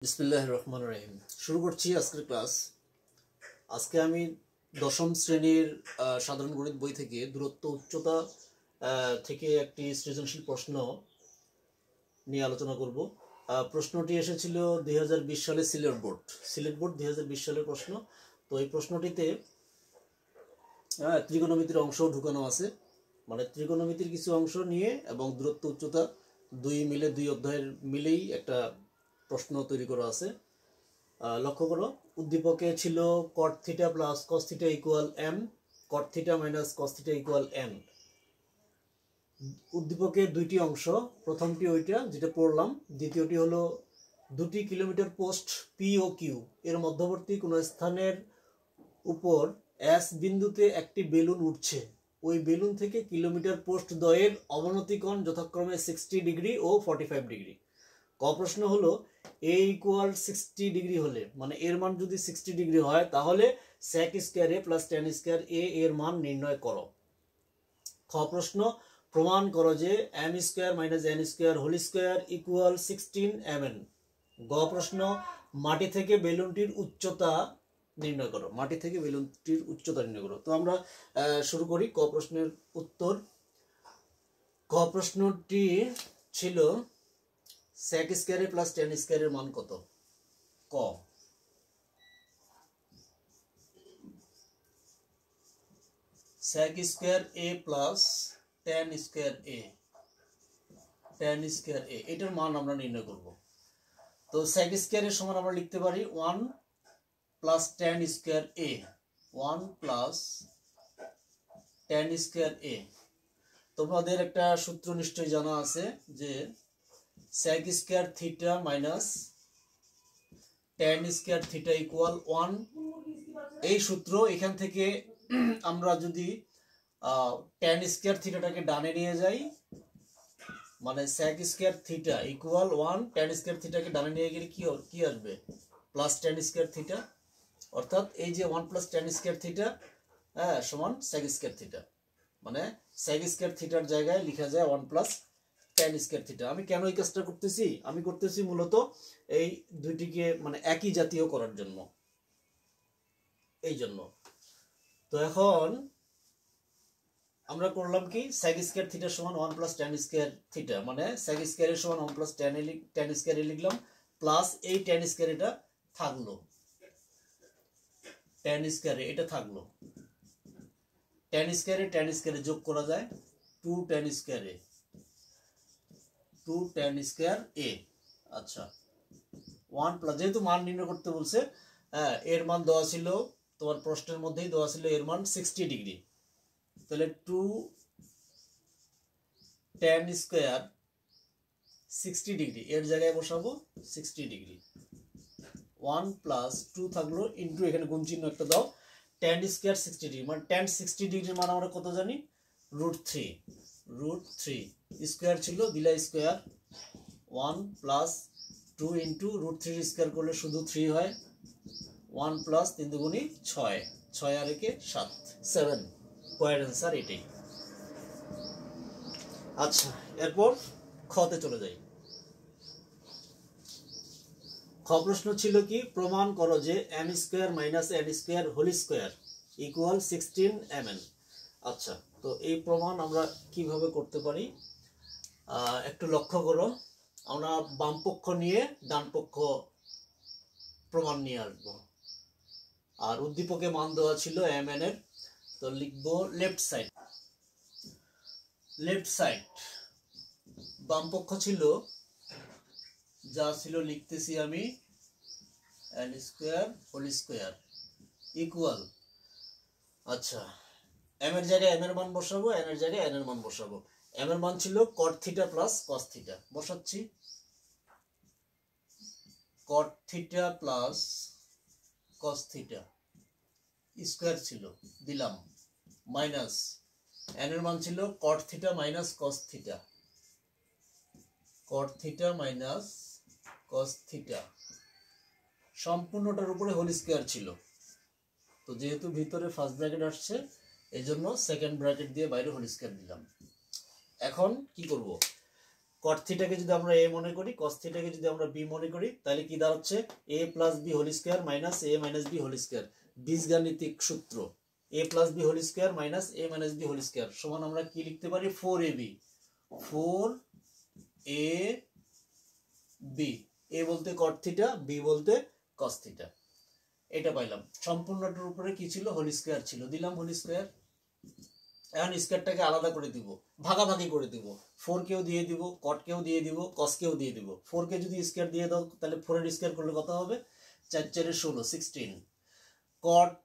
বিসমিল্লাহির রহমানির রহিম। শুরু করছি আজকের ক্লাস। আজকে আমি দশম শ্রেণীর সাধারণ গণিত বই থেকে দূরত্ব উচ্চতা থেকে একটি সৃজনশীল প্রশ্ন নিয়ে আলোচনা করব। প্রশ্নটি এসেছিল 2020 সালে সিলেট বোর্ড 2020 সালের প্রশ্ন। তো এই প্রশ্নটিতে ত্রিকোণমিতির অংশ ঢুকানো আছে, মানে ত্রিকোণমিতির কিছু অংশ নিয়ে এবং দূরত্ব উচ্চতা দুই অধ্যায়ের মিলেই একটা প্রশ্ন তৈরি করা আছে। লক্ষ্য করো, উদ্দীপকে ছিল cot theta plus cos theta equal m, cot theta minus cos theta equal n। উদ্দীপকে দুইটি অংশ, প্রথমটি ওইটা যেটা পড়লাম, দ্বিতীয়টি হলো 2 kilometre post P O Q এর মধ্যবর্তী কোনো স্থানের উপর এস বিন্দুতে একটি বেলুন উঠছে। ওই বেলুন থেকে কিলোমিটার পোস্ট দ্বয়ের অবনতি কোণ যথাক্রমে 60 ডিগ্রি ও 45 ডিগ্রি। ক প্রশ্ন হলো a ইকুয়াল 60 ডিগ্রি হলে, মানে এর মান যদি 60 ডিগ্রি হয় তাহলে sec square a plus tan square a এর মান নির্ণয় করো। খ প্রশ্ন, প্রমাণ করো যে m square minus n square whole square equal 16 mn। গ প্রশ্ন, মাটি থেকে বেলুনটির উচ্চতা নির্ণয় করো। তো আমরা শুরু করি ক প্রশ্নের উত্তর। ক প্রশ্নটি ছিল sec square a plus tan square এর মান কত? ক sec square a plus tan square a এটার মান আমরা নির্ণয় করব। তো sec স্কয়ার এর সমান আমরা লিখতে পারি 1 plus tan square a, 1 plus tan square a। তোমাদের একটা সূত্র নিশ্চয়ই জানা আছে যে sec square theta minus tan square theta equal 1। এই সূত্র, এখান থেকে আমরা যদি tan স্কয়ার থিটাটাকে ডানে নিয়ে যাই, মানে sec square theta equal 1, tan square থিটাকে ডানে নিয়ে গেলে কি আসবে? Plus tan square theta. অর্থাৎ এই যে 1 প্লাস tan স্কয়ার থিটা সমান sec স্কয়ার থিটা, মানে sec স্কয়ার থিটার জায়গায় লেখা যায় 1 প্লাস tan স্কয়ার থিটা। আমি কেন এই কাজটা করতেছি? আমি করতেছি মূলত এই দুইটিকে মানে একই জাতীয় করার জন্য, এই জন্য। তো এখন আমরা করলাম কি, sec স্কয়ার থিটা সমান 1 প্লাস tan স্কয়ার থিটা, মানে sec স্কয়ার এর সমান 1 প্লাস tan স্কয়ার লিখলাম, প্লাস এই tan স্কয়ার এটা থাকলো, tan স্কয়ার এটা থাকলো। tan স্কয়ারে যোগ করা যায় 2 tan স্কয়ার a। আচ্ছা, 1 প্লাস, যেহেতু মান নির্ণয় করতে বলছে, এর মান দেওয়া ছিল তোমার প্রশ্নের মধ্যেই দেওয়া ছিল এর মান 60 ডিগ্রি, তাহলে 2 tan স্কয়ার 60 ডিগ্রি এর জায়গায় বসাবো 60 ডিগ্রি। 1 প্লাস 2 থাকলো ইনটু, এখানে গুণ চিহ্ন একটা দাও, tan স্কয়ার 60 ডিগ্রি, মানে tan 60 ডিগ্রির মান আমরা কত জানি? √3 স্কয়ার ছিল, দিলা স্কয়ার 1 প্লাস 2 ইনটু √3 স্কয়ার করলে শুধু 3 হয়, 1 প্লাস 3 দুগুণী 6, 6 আর 1 7, পয়েন্ট অ্যান্সার এটাই। আচ্ছা, এরপর খতে চলে যাই। খ প্রশ্ন ছিল কি, প্রমাণ করো যে m square minus n square whole square equal 16 mn। আচ্ছা, তো এই প্রমাণ আমরা কিভাবে করতে পারি একটু লক্ষ্য করো। আমরা বাম পক্ষ নিয়ে ডান পক্ষ প্রমাণ নিয়ে আসবো, আর উদ্দীপকে মান দেওয়া ছিল mn এর, তো লিখবো লেফট সাইড। বাম পক্ষ ছিল যা ছিল লিখতেছি আমি n square whole square equal, আচ্ছা m এর জায়গায় m এর মান বসাবো, n এর জায়গায় n এর মান বসাবো। m এর মান ছিল cot theta plus cos theta, বসাচ্ছি cot theta plus cos theta square ছিল, দিলাম, মাইনাস n এর মান ছিল cot theta minus cos theta, cot theta minus cos theta, সম্পূর্ণটার উপরে হোল স্কয়ার ছিল। তো যেহেতু ভিতরে ফার্স্ট ব্র্যাকেট আসছে, এই জন্য সেকেন্ড ব্র্যাকেট দিয়ে বাইরে হোল স্কয়ার দিলাম। এখন কি করব, কট থিটাকে যদি আমরা এ মনে করি, কস থিটাকে যদি আমরা বি মনে করি, তাহলে কি দাঁড়াচ্ছে A plus B whole square minus A minus B whole square. বীজগাণিতিক সূত্র A plus B whole square minus A minus B whole square সমান আমরা কি লিখতে পারি 4ab, 4ab, এ বলতে কট থিটা, বি বলতে কস থিটা। এটা পাইলাম। সম্পূর্ণটার উপরে কি ছিল হোল স্কোয়ার ছিল, দিলাম হোল স্কোয়ার। এখন স্কোয়ারটাকে আলাদা করে দিব, ভাগাভাগি করে দিব, 4 কেও দিয়ে দিব, কট কেও দিয়ে দিব, কস কেও দিয়ে দিব। 4 কে যদি স্কোয়ার দিয়ে দাও তাহলে 4 এর স্কোয়ার করলে কত হবে 4 4 16, 16। কট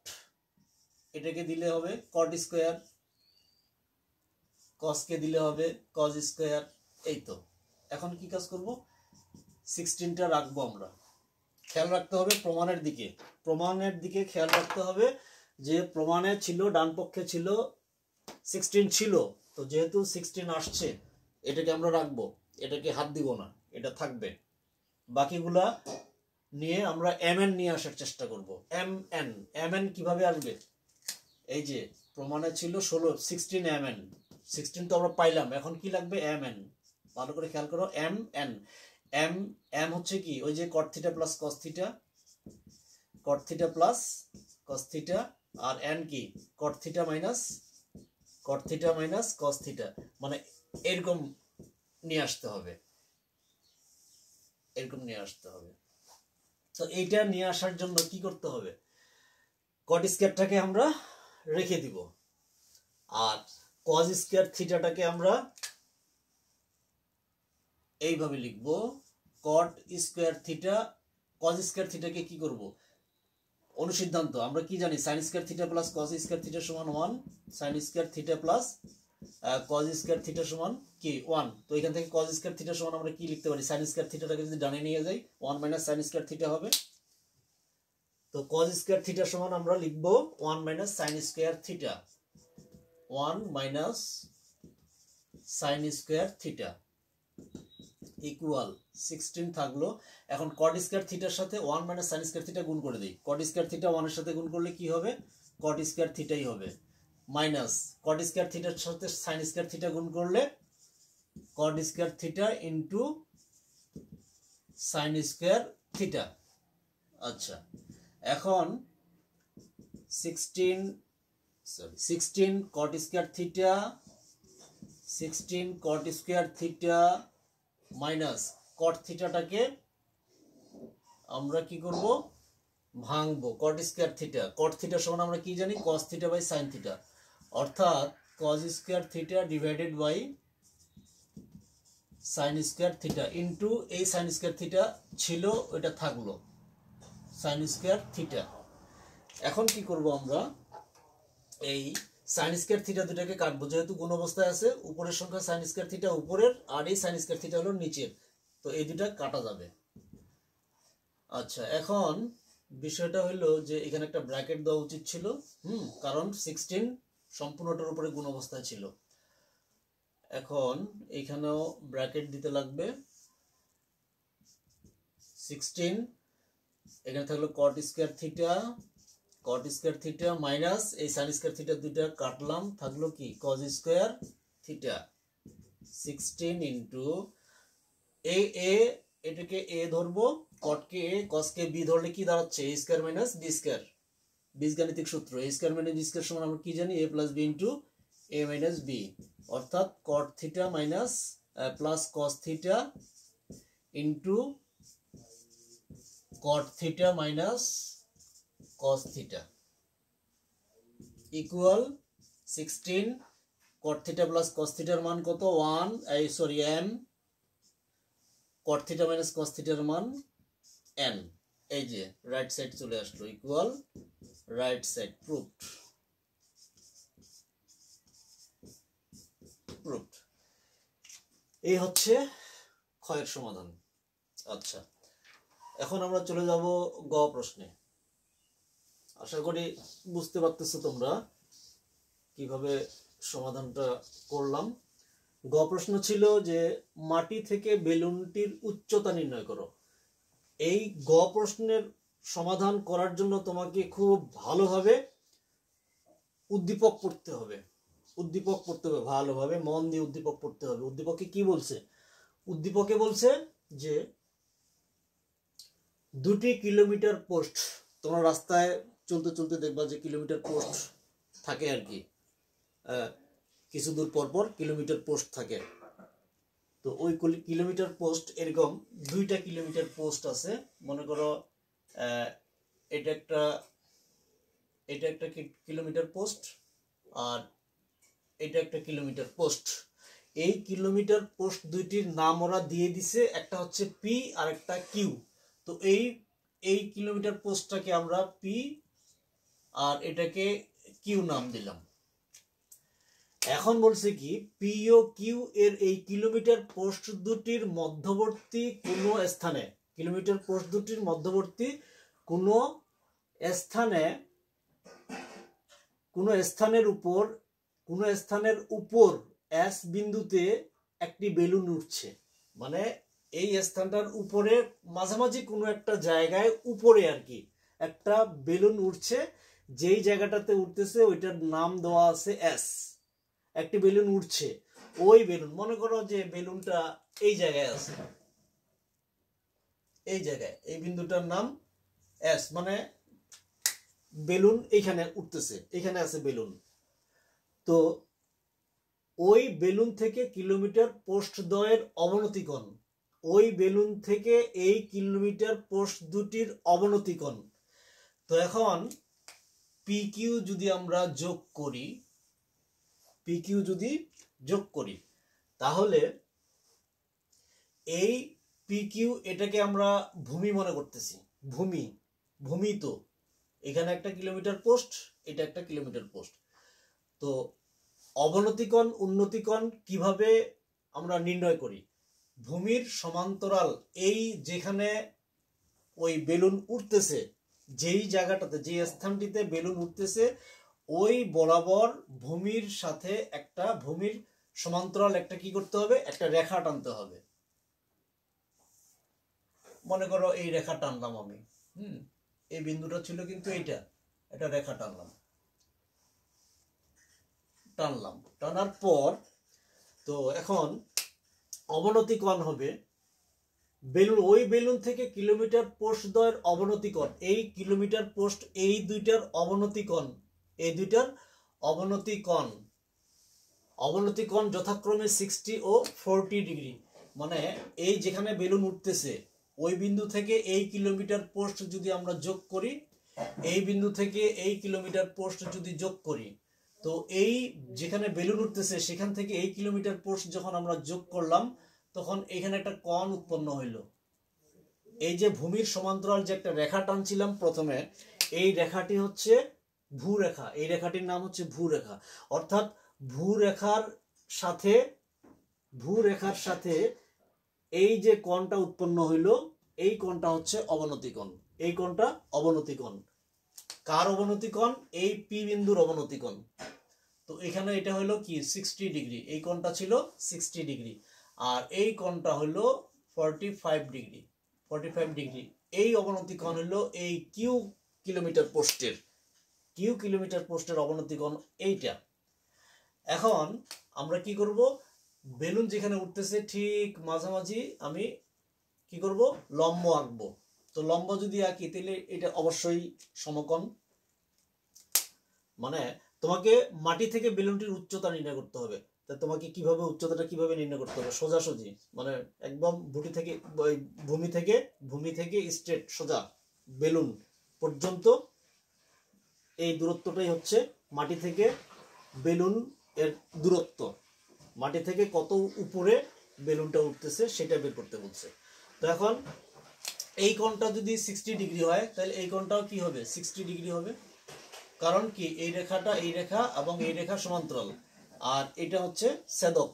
এটাকে দিলে হবে কট স্কোয়ার, কস কে দিলে হবে কস স্কোয়ার। এই তো এখন কি কাজ করব 16টা রাখবো আমরা। খেয়াল রাখতে হবে প্রমাণের দিকে, প্রমাণের দিকে খেয়াল রাখতে হবে যে প্রমাণে ছিল ডান পক্ষে ছিল 16 ছিল, তো যেহেতু 16 আসছে এটাকে আমরা রাখবো, এটাকে হাত দিব না, এটা থাকবে। বাকিগুলা নিয়ে আমরা mn নিয়ে আসার চেষ্টা করব। mn কিভাবে আসবে, এই যে প্রমাণে ছিল 16 mn, 16 তো আমরা পাইলাম, এখন কি লাগবে mn। ভালো করে খেয়াল করো mn, m হচ্ছে কি ওই যে cot theta plus cos theta, cot theta plus cos theta, আর n কি cot theta minus cos theta, মানে এরকম নিয়ে আসতে হবে, এরকম নিয়ে আসতে হবে। তো এইটা নিয়ে আসার জন্য কি করতে হবে, cot স্কয়ারটাকে আমরা রেখে দিব, আর cos স্কয়ার থিটাটাকে আমরা এইভাবে লিখব cot square theta. cos square থিটাকে কি করব, অনুসিদ্ধান্ত আমরা কি জানি sin square theta plus cos square theta সমান 1, sin square theta plus cos square theta সমান কি 1। তো এখান থেকে cos স্কয়ার থিটা সমান আমরা কি লিখতে পারি, sin স্কয়ার থিটাটাকে যদি ডানে নিয়ে যাই 1 মাইনাস sin স্কয়ার থিটা হবে। তো cos স্কয়ার থিটা সমান আমরা লিখব 1 minus sin square theta, 1 minus sin square theta equal 16 থাকলো। এখন cot স্কয়ার থিটার সাথে 1 মাইনাস sin স্কয়ার থিটা গুণ করে দেই। cot স্কয়ার থিটা 1 এর সাথে গুণ করলে কি হবে, cot স্কয়ার থিটাই হবে, মাইনাস cot স্কয়ার থিটার সাথে sin স্কয়ার থিটা গুণ করলে cot square theta into sin square theta. আচ্ছা এখন 16 cot square theta, 16 cot square theta minus cot থিটাটাকে আমরা কি করব ভাঙবো, cot square theta, cot theta সমান আমরা কি জানি cos theta by sin theta, অর্থাৎ cos square theta divided by sin square theta into এই sin স্কয়ার থিটা ছিল ওটা থাকলো sin স্কয়ার থিটা। এখন কি করব আমরা এই sin স্কয়ার থিটা দুটাকে কাটবো, যেহেতু গুণ অবস্থায় আছে, উপরের সংখ্যা sin স্কয়ার থিটা উপরের আর এই sin স্কয়ার থিটা হলো নিচের, তো এই দুটা কাটা যাবে। আচ্ছা এখন বিষয়টা হলো যে এখানে একটা ব্র্যাকেট দেওয়া উচিত ছিল, কারণ 16 সম্পূর্ণটার উপরে গুণ অবস্থায় ছিল। এখন এখানেও ব্র্যাকেট দিতে লাগবে, 16 এখানে থাকলো cot square theta, cot square theta minus এই sin স্কয়ার থিটা দুইটা কাটলাম, থাকলো কি cos স্কয়ার থিটা। 16 ইনটু এটাকে a ধরবো, cot K a, cos K b ধরলে কি দাঁড়াচ্ছে a square minus b square, বীজগাণিতিক সূত্র a square minus b square সমান আমরা কি জানি a plus b into a minus b, অর্থাৎ cot theta minus plus cos theta into cot theta minus cos theta equal 16 cot theta plus cos থিটার মান কত 1, m, cot theta minus cos থিটার মান n, এই যে রাইট সাইড চলে আসলো ইকুয়াল রাইট সাইড প্রুভড। এই হচ্ছে ক্ষয়ের সমাধান। আচ্ছা এখন আমরা চলে যাব গ প্রশ্নে। আশা করি বুঝতে পারতেছো তোমরা কিভাবে সমাধানটা করলাম। গ প্রশ্ন ছিল যে মাটি থেকে বেলুনটির উচ্চতা নির্ণয় করো। এই গ প্রশ্নের সমাধান করার জন্য তোমাকে খুব ভালোভাবে উদ্দীপক পড়তে হবে, ভালোভাবে মন দিয়ে উদ্দীপক পড়তে হবে। উদ্দীপকে কি বলছে, উদ্দীপকে বলছে যে 2টি কিলোমিটার পোস্ট, তোমরা রাস্তায় চলতে চলতে দেখবা যে কিলোমিটার পোস্ট থাকে আর কি, কিছু দূর পর পর কিলোমিটার পোস্ট থাকে। তো ওই কিলোমিটার পোস্ট এরকম 2টা কিলোমিটার পোস্ট আছে। মনে করো এটা একটা কিলোমিটার পোস্ট আর এটা একটা কিলোমিটার পোস্ট। এই কিলোমিটার পোস্ট দুইটির নাম ওরা দিয়ে দিছে, একটা হচ্ছে পি আর একটা কিউ। তো এই কিলোমিটার পোস্টটাকে আমরা পি আর এটাকে কিউ নাম দিলাম। এখন বলছে কি, পি ও কিউ এর এই কিলোমিটার পোস্ট দুটির মধ্যবর্তী কোনো স্থানে, কিলোমিটার পোস্ট দুটির মধ্যবর্তী কোনো স্থানের উপর এস বিন্দুতে একটি বেলুন উঠছে। মানে এই স্থানটার উপরে মাঝামাঝি কোনো একটা জায়গায় উপরে আর কি একটা বেলুন উঠছে। যেই জায়গাটাতে উঠতেছে ওইটার নাম দেওয়া আছে এস। একটি বেলুন উঠছে, ওই বেলুন, মনে করো যে বেলুনটা এই জায়গায় আছে, এই জায়গায় এই বিন্দুটার নাম এস, মানে বেলুন এইখানে উঠতেছে, এখানে আছে বেলুন। তো ওই বেলুন থেকে কিলোমিটার পোস্ট দ্বয়ের অবনতি কোণ, ওই বেলুন থেকে এই কিলোমিটার পোস্ট দুটির অবনতি কোণ। তো এখন পি কিউ যদি আমরা যোগ করি, তাহলে এই পি কিউ এটাকে আমরা ভূমি মনে করতেছি, ভূমি। তো এখানে একটা কিলোমিটার পোস্ট, এটা একটা কিলোমিটার পোস্ট। তো অবনতিকোণ উন্নতিকোণ কিভাবে আমরা নির্ণয় করি? ভূমির সমান্তরাল, এই যেখানে ওই বেলুন উঠতেছে, যেই জায়গাটাতে, যে স্থানটিতে বেলুন উঠতেছে, ওই বরাবর ভূমির সাথে ভূমির সমান্তরাল একটা কি করতে হবে, একটা রেখা টানতে হবে। মনে করো এই রেখা টানলাম আমি, এই বিন্দুটা ছিল কিন্তু এটা রেখা টানার পর, তো এখন অবনতি কোণ হবে ওই বেলুন থেকে কিলোমিটার পোস্ট দ্বয়ের অবনতি কোণ, এই কিলোমিটার পোস্ট এই দুইটার অবনতি কোণ যথাক্রমে 60 ও 40 ডিগ্রি। মানে এই যেখানে বেলুন উঠতেছে ওই বিন্দু থেকে এই কিলোমিটার পোস্ট যদি আমরা যোগ করি, এই বিন্দু থেকে এই কিলোমিটার পোস্ট যদি যোগ করি, তো এই যেখানে বেলুন উঠতেছে সেখান থেকে এই কিলোমিটার পোস্ট যখন আমরা যোগ করলাম, তখন এখানে একটা কোণ উৎপন্ন হইল। এই যে ভূমির সমান্তরাল যে একটা রেখা টানছিলাম প্রথমে, এই রেখাটি হচ্ছে ভূরেখা, এই রেখাটির নাম হচ্ছে ভূরেখা। অর্থাৎ ভূরেখার সাথে এই যে কোণটা উৎপন্ন হইল, এই কোণটা হচ্ছে অবনতি কোণ। এই কোণটা অবনতি কোণ। কার অবনতি কোণ? এই পি বিন্দুর অবনতি কোণ। তো এখানে এটা হলো কি 60 ডিগ্রি, এই কোণটা ছিল 60 ডিগ্রি, আর এই কোণটা হলো 45 ডিগ্রি। এই অবনতি কোণ হলো এই কিউ কিলোমিটার পোস্টের অবনতি কোণ এইটা। এখন আমরা কি করব, বেলুন যেখানে উঠতেছে ঠিক মাঝামাঝি আমি কি করব, লম্ব আঁকবো। তো লম্ব যদি আঁকি তাহলে এটা অবশ্যই সমকোণ। মানে তোমাকে মাটি থেকে বেলুনটির উচ্চতা নির্ণয় করতে হবে। তা তোমাকে উচ্চতাটা কিভাবে নির্ণয় করতে হবে? সোজাসুজি, মানে একদম ভূমি থেকে স্ট্রেট সোজা বেলুন পর্যন্ত এই দূরত্বটাই হচ্ছে মাটি থেকে বেলুন এর দূরত্ব। মাটি থেকে কত উপরে বেলুনটা উঠতেছে সেটা বের করতে বলছে। তো এখন এই কোণটা যদি 60 ডিগ্রি হয়, তাহলে এই কোণটাও কি হবে? 60 ডিগ্রি হবে। কারণ কি, এই রেখা এবং এই রেখা সমান্তরাল, আর এটা হচ্ছে ছেদক,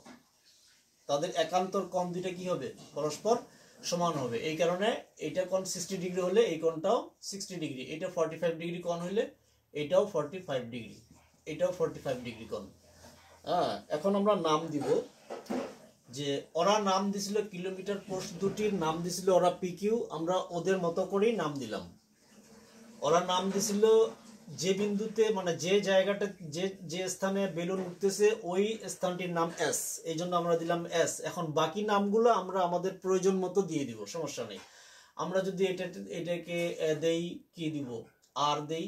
তাদের একান্তর কোণ দুইটা কি হবে? পরস্পর সমান হবে। এই কারণে এইটা কোণ 60 ডিগ্রি হলে এই কোণটাও 60 ডিগ্রি, এটা 45 ডিগ্রি কোণ হলে এটাও 45 ডিগ্রি, এটাও 45 ডিগ্রি কোণ। এখন আমরা নাম দিব, যে ওরা নাম দিছিল কিলোমিটার পোস্ট দুটির নাম দিছিল ওরা পি কিউ, আমরা ওদের মতো করেই নাম দিলাম। ওরা নাম দিছিল যে বিন্দুতে মানে যে জায়গাটা যে স্থানে বেলুন উঠতেছে ওই স্থানটির নাম এস, এই জন্য আমরা দিলাম এস। এখন বাকি নামগুলো আমরা আমাদের প্রয়োজন মতো দিয়ে দিব, সমস্যা নেই। আমরা যদি এটাকে দেই কি দিব, আর দেই,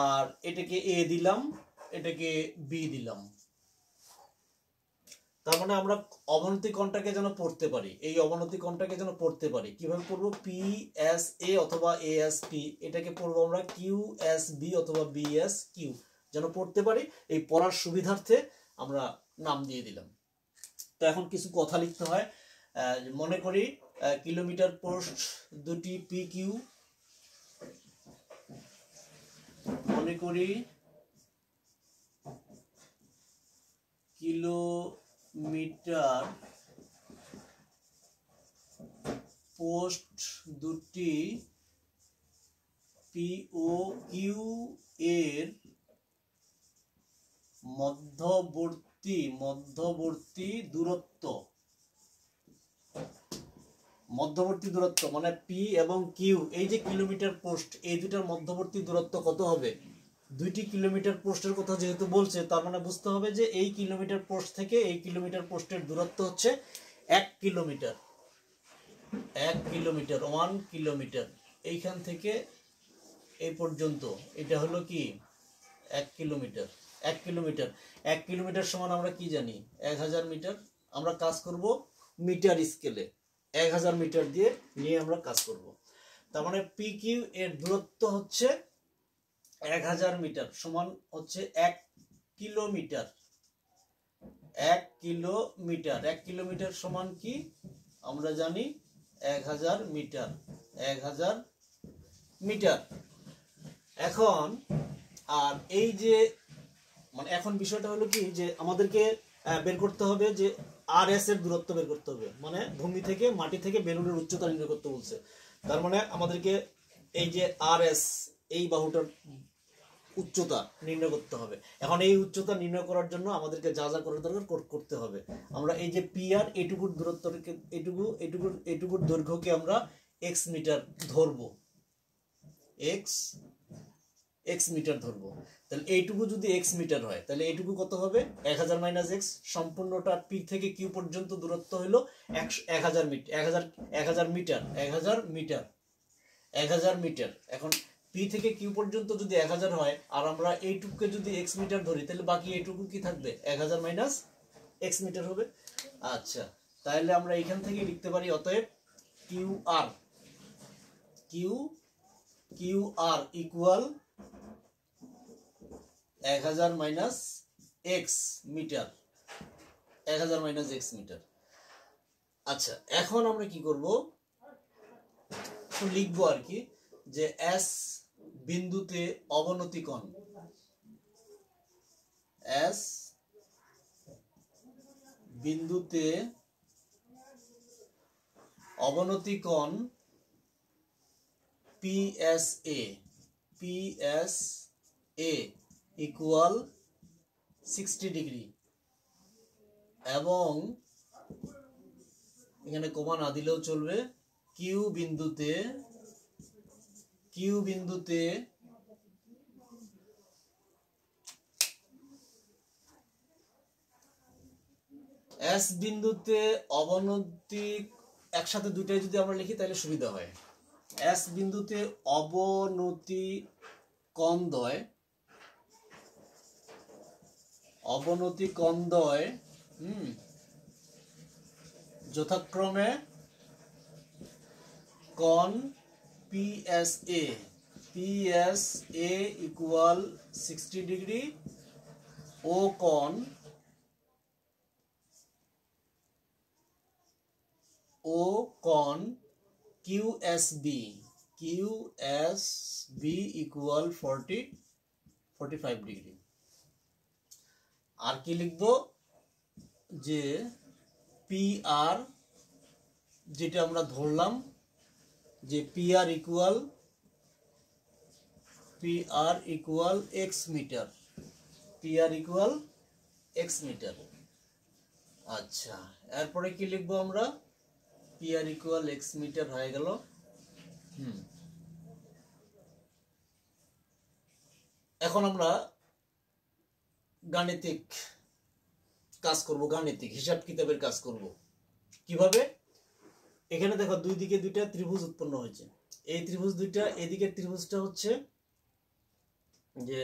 আর এটাকে এ দিলাম, এটাকে বি দিলাম। তার মানে আমরা অবনতি কোণটাকে যেন পড়তে পারি, এই অবনতি কোণটাকে যেন পড়তে পারি। কিভাবে পড়বো? পি এস এ অথবা এ এস পি, এটাকে পড়বো আমরা কিউ এস বি অথবা বি এস কিউ, যেন পড়তে পারি। এই পড়ার সুবিধার্থে আমরা নাম দিয়ে দিলাম। তো এখন কিছু কথা লিখতে হয়। মনে করি কিলোমিটার পোস্ট দুটি পি কিউ, মনে করি কিলোমিটার পোস্ট দুটি পি ও কিউ এর মধ্যবর্তী দূরত্ব মানে পি এবং কিউ, এই যে কিলোমিটার পোস্ট, এই দুটার মধ্যবর্তী দূরত্ব কত হবে? 2টি কিলোমিটার পোস্টের কথা যেহেতু বলছে, তার মানে বুঝতে হবে যে এই কিলোমিটার পোস্ট থেকে এই কিলোমিটার পোস্টের দূরত্ব হচ্ছে 1 কিলোমিটার। 1 kilometre, 1 kilometre. এইখান থেকে এই পর্যন্ত এটা হলো কি 1 কিলোমিটার। 1 কিলোমিটার, 1 কিলোমিটার সমান আমরা কি জানি? 1000 মিটার। আমরা কাজ করব মিটার স্কেলে, 1000 মিটার দিয়ে নিয়ে আমরা কাজ করব। তার মানে পি কিউ এর দূরত্ব হচ্ছে 1000 মিটার, সমান হচ্ছে 1 কিলোমিটার। 1 কিলোমিটার, 1 কিলোমিটার সমান কি আমরা জানি? 1000 মিটার। 1000 মিটার। এখন আর এই যে মানে এখন বিষয়টা হলো কি, যে আমাদেরকে বের করতে হবে যে আর এস এর দূরত্ব বের করতে হবে, মানে ভূমি থেকে মাটি থেকে বেলুনের উচ্চতা নির্ণয় করতে বলছে। তার মানে আমাদেরকে এই যে আর এস, এই বাহুটার উচ্চতা নির্ণয় করতে হবে। এখন এই উচ্চতা নির্ণয় করার জন্য আমাদেরকে যা যা করার দরকার করতে হবে। আমরা এই যে পি আর এটুকুর দূরত্বকে, এটুকুর দৈর্ঘ্যকে আমরা এক্স মিটার ধরবো, এক্স মিটার ধরবো। তাহলে এইটুকু যদি এক্স মিটার হয়, তাহলে এইটুকু কত হবে? 1000 মাইনাস এক্স। সম্পূর্ণটা পি থেকে কিউ পর্যন্ত দূরত্ব হলো 1000 মিটার। 1000 metre, 1000 metre, 1000 metre. এখন পি থেকে কিউ পর্যন্ত যদি 1000 হয়, আর আমরা এইটুকুকে যদি এক্স মিটার ধরি, তাহলে বাকি এইটুকু কি থাকবে? 1000 মাইনাস এক্স মিটার হবে। আচ্ছা, তাহলে আমরা এখান থেকে লিখতে পারি অতএব Q R equal 1000 minus X metre, 1000 minus X metre. আচ্ছা, এখন আমরা কি করব? লিখবো আর কি, যে এস বিন্দুতে অবনতি কোণ, এস বিন্দুতে অবনতি কোণ PSA ইকুয়াল 60 ডিগ্রি, এবং এখানে কমা না দিলেও চলবে। কিউ বিন্দুতে এস বিন্দুতে অবনতি, একসাথে দুইটাই যদি আমরা লিখি তাহলে সুবিধা হয়। এস বিন্দুতে অবনতি কোণদ্বয় যথাক্রমে কোণ PSA ইকুয়াল 60 ডিগ্রি ও কোণ QSB ইকুয়াল 45 ডিগ্রি। আর কি লিখবো? যে PR, যেটা আমরা ধরলাম যে PR ইকুয়াল x মিটার, আচ্ছা, এরপরে কি লিখবো আমরা? PR ইকুয়াল x মিটার হয়ে গেল। এখন আমরা গাণিতিক কাজ করব, গাণিতিক হিসাব কিতাবের কাজ করব। কিভাবে? এখানে দেখো দুই দিকে দুইটা ত্রিভুজ উৎপন্ন হয়েছে। এই ত্রিভুজ দুইটা, এদিকের ত্রিভুজটা হচ্ছে যে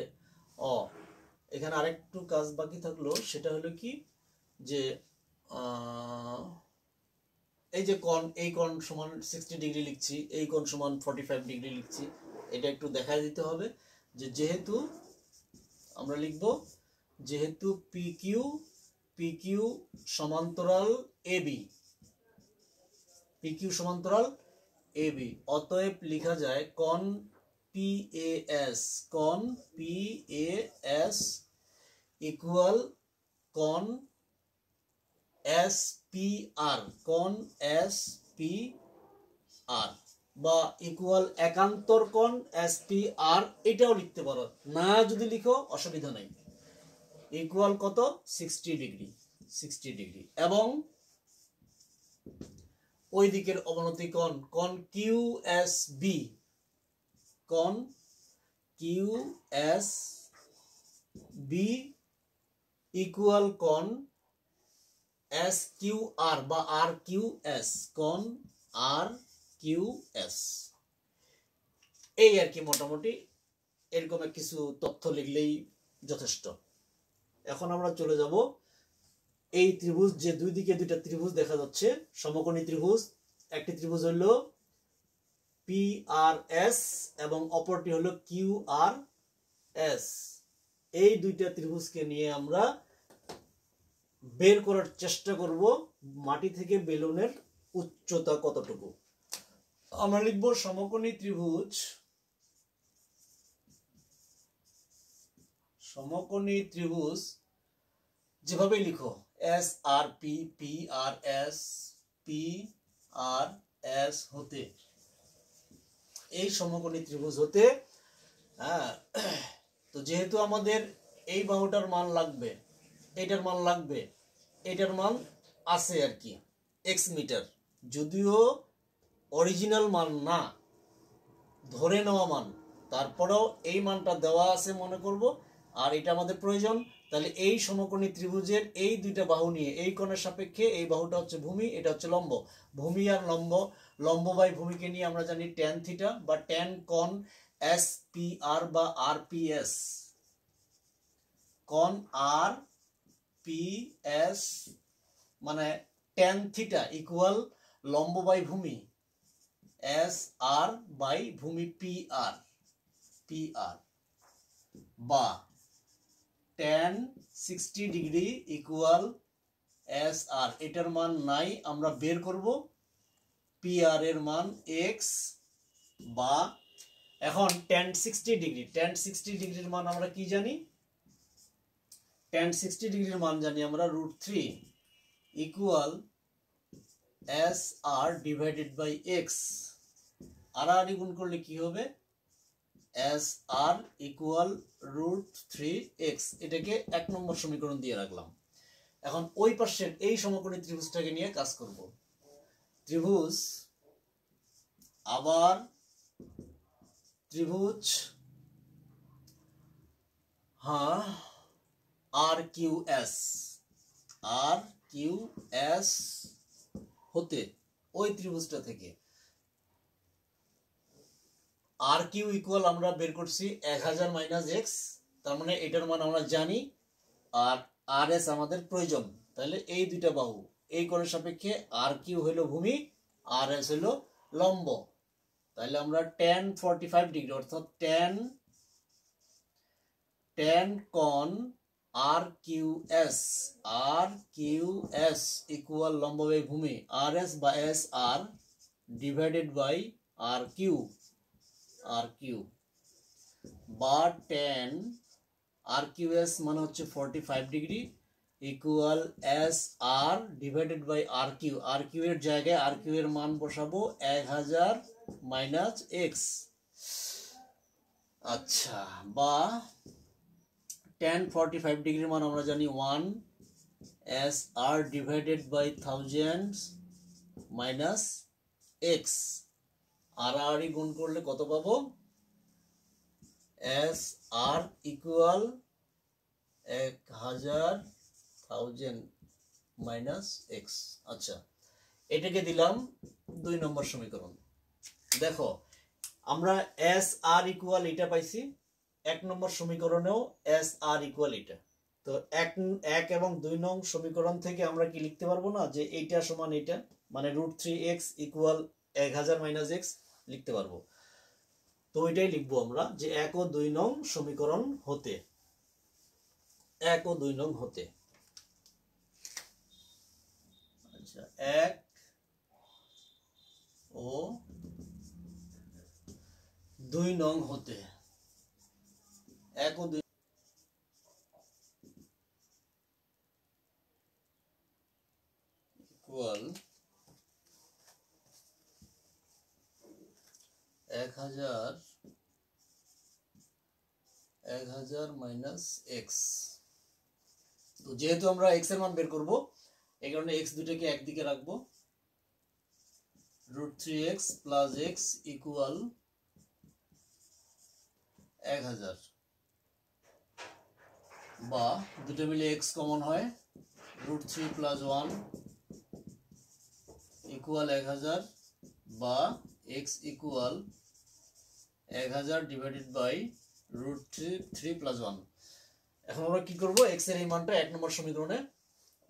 এখানে আরেকটু কাজ বাকি থাকলো, সেটা হলো কি যে এই যে কোণ, এই কোণ সমান 60 ডিগ্রি লিখছি, এই কোণ সমান 45 ডিগ্রি লিখছি। এটা একটু দেখা দিতে হবে যে যেহেতু আমরা লিখব যেহেতু PQ সমান্তরাল AB, অতএব লেখা যায় কোণ PAS ইকুয়াল কোণ SPR, কোণ SPR বা ইকুয়াল একান্তর কোণ SPR, এটাও লিখতে পারো। না যদি লিখো অসুবিধা নাই। ইকুয়াল কত? 60 ডিগ্রি। এবং ওই দিকের অবনতি কোণ QSB, কোণ QSB ইকুয়াল কোণ SQR বা RQS, কোণ RQS। এই আর কি, মোটামুটি এরকম কিছু তথ্য লিখলেই যথেষ্ট। এখন আমরা চলে যাব এই ত্রিভুজ, যে দুই দিকে দুইটা ত্রিভুজ দেখা যাচ্ছে, সমকোণী ত্রিভুজ। একটি ত্রিভুজ হলো PRS এবং অপরটি হলো QRS। এই দুইটা ত্রিভুজকে নিয়ে আমরা বের করার চেষ্টা করব মাটি থেকে বেলুনের উচ্চতা কতটুকু। আমরা লিখব সমকোণী ত্রিভুজ যেভাবে লিখো SRP PRS হতে, এই সমকোণী ত্রিভুজ হতে, তো যেহেতু আমাদের এই বাহুটার মান লাগবে, এটার মান লাগবে, এটার মান আছে আর কি x মিটার, যদিও অরিজিনাল মান না, ধরে নেওয়া মান, তারপরেও এই মানটা দেওয়া আছে মনে করব, আর এটা আমাদের প্রয়োজন। তাহলে এই সমকোণী ত্রিভুজের এই দুইটা বাহু নিয়ে, এই কোণের সাপেক্ষে এই বাহুটা হচ্ছে ভূমি, এটা হচ্ছে লম্ব। ভূমি আর লম্ব বাই ভূমিকে নিয়ে আমরা জানি tan থিটা বা tan কোণ SPR বা RPS, কোণ RPS মানে tan থিটা ইকুয়াল লম্ব বাই ভূমি SR বাই ভূমি PR বা tan 60 ডিগ্রি ইকুয়াল SR। এটার মান নাই, আমরা বের করব PR এর মান x, বা এখন tan 60 ডিগ্রির মান আমরা কি জানি? tan 60 ডিগ্রির মান জানি আমরা √3 equal SR divided by x। আর গুণ করলে কি হবে? SR equal √3x। এটাকে 1 নম্বর সমীকরণ দিয়ে রাখলাম। এখন ওই পাশের এই সমকোণী ত্রিভুজটাকে নিয়ে কাজ করব। ত্রিভুজ RQS হতে, ওই ত্রিভুজটা থেকে RQ ইকুয়াল আমরা বের করছি 1000 মাইনাস x, তার মানে এটার মান আমরা জানি, আর RS আমাদের প্রয়োজন। তাহলে এই দুইটা বাহু, এই কোণের সাপেক্ষে RQ হলো ভূমি, RS হলো লম্ব। তাহলে আমরা tan 45 ডিগ্রি অর্থাৎ tan কোণ RQS ইকুয়াল লম্ব বাই ভূমি RS বা SR ডিভাইডেড বাই RQ বা tan RQS মানে হচ্ছে 45 degree equal SR divided by RQ এর জায়গায় RQ এর মান বসাবো 1000 মাইনাস x। আচ্ছা, বা tan 45 ডিগ্রির মান আমরা জানি 1 SR divided by 1000 minus x। আর গুণ করলে কত পাবো? S R equal 1000 minus x. আচ্ছা, এটাকে দিলাম 2 নম্বর সমীকরণ। দেখো আমরা এস আর ইকুয়াল এটা পাইছি, 1 নম্বর সমীকরণেও এস আর ইকুয়াল এটা। তো 1 এবং 2 নং সমীকরণ থেকে আমরা কি লিখতে পারবো না যে এইটা সমান এটা, মানে √3x ইকুয়াল 1000 মাইনাস এক্স লিখতে পারবো। তো ওইটাই লিখবো আমরা যে 1 ও 2 নং সমীকরণ হতে, 1 ও 2 নং হতে। আচ্ছা, 1 ও 2 নং হতে, 1 ও 2 ইকুয়াল 1000 মাইনাস এক্স। তো যেহেতু আমরা এক্স এর মান বের করব, এই কারণে এক্স দুটোকে একদিকে রাখবো। √3x প্লাস এক্স ইকুয়াল 1000, বা দুটো মিলে এক্স কমন হয়, √3 প্লাস 1 ইকুয়াল 1000, বা x equal 1000 divided by √3 plus 1। এখন আমরা কি করব, এক্স এর এই মানটা 1 নম্বর সমীকরণে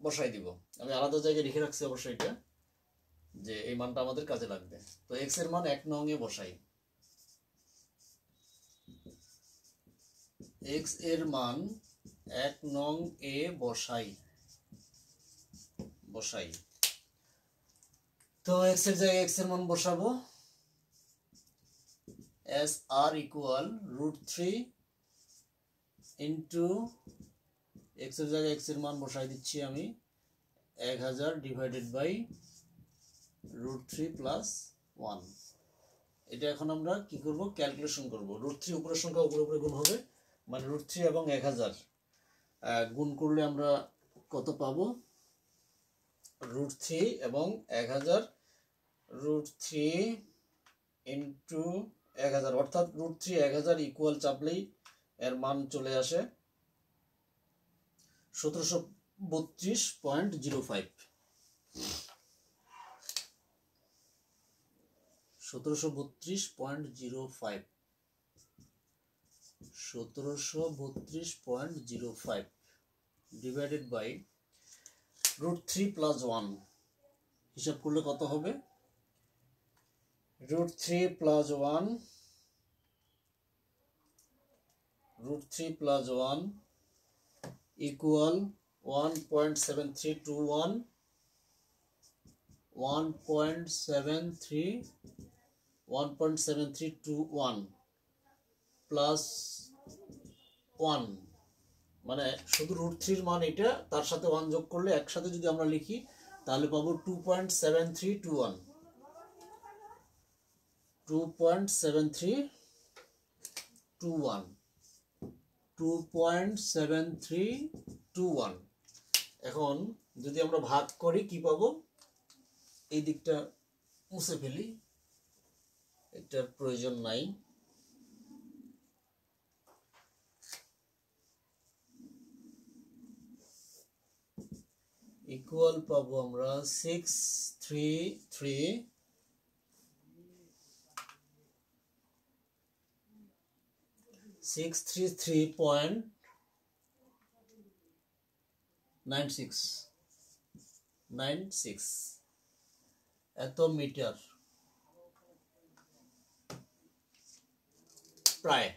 বসাই দিব। আমি আলাদা জায়গায় লিখে রাখছি অবশ্যই এটা, যে এই মানটা আমাদের কাজে লাগবে। তো এক্স এর মান 1 নং এ বসাই, এক্স এর মান 1 নং এ বসাই। তো এক্স এর জায়গায় এক্স এর মান বসাবো, S R equal √3 into x এর জায়গায় এক্স এর মান বসাই দিচ্ছি আমি 1000 ডিভাইডেড বাই √3 প্লাস 1। এটা এখন আমরা কি করব, ক্যালকুলেশন করব। √3 উপরের সংখ্যা উপরে উপরে গুণ হবে, মানে √3 এবং 1000 গুণ করলে আমরা কত পাবো, √3 এবং 1000, √3 ইন্টু 1000, অর্থাৎ √3 1000 ইকুয়াল চাপলেই এর মান চলে আসে 1732.05। 1732.05, 1732.05 ডিভাইডেড বাই √3 প্লাস 1, হিসাব করলে কত হবে, √3 প্লাস 1 ইকুয়াল 1.7321, 1.7321 প্লাস 1, মানে শুধু √3 মান এটা, তার সাথে 1 যোগ করলে একসাথে যদি আমরা লিখি তাহলে পাবো 2.7321, 2.7321। এখন যদি আমরা ভাগ করি কি পাবো, এই দিকটা মুছে ফেলি, এটার প্রয়োজন নাই। ইকুয়াল পাবো আমরা 633.96 এত মিটার প্রায়।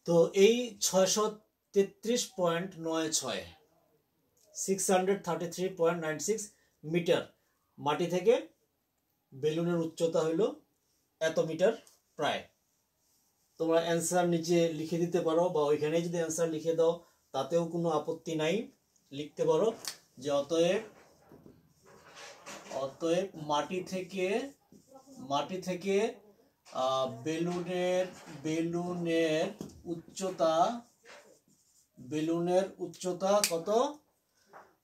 তো এই 633.96, 633.96 মিটার মাটি থেকে বেলুনের উচ্চতা হইল এত মিটার প্রায়। তোমরা অ্যান্সার নিচে লিখে দিতে পারো, বা ওইখানে যদি অ্যান্সার লিখে দাও তাতেও কোনো আপত্তি নাই, লিখতে পারো যে অতএব মাটি থেকে বেলুনের উচ্চতা কত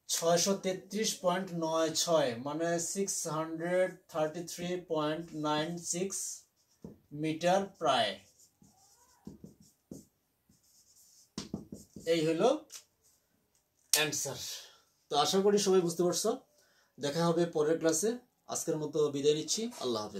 633.96 মানে 633.96 মিটার প্রায়। এই হলো অ্যান্সার। তো আশা করি সবাই বুঝতে পারছো। দেখা হবে পরের ক্লাসে। আজকের মতো বিদায় নিচ্ছি। আল্লাহ হাফেজ।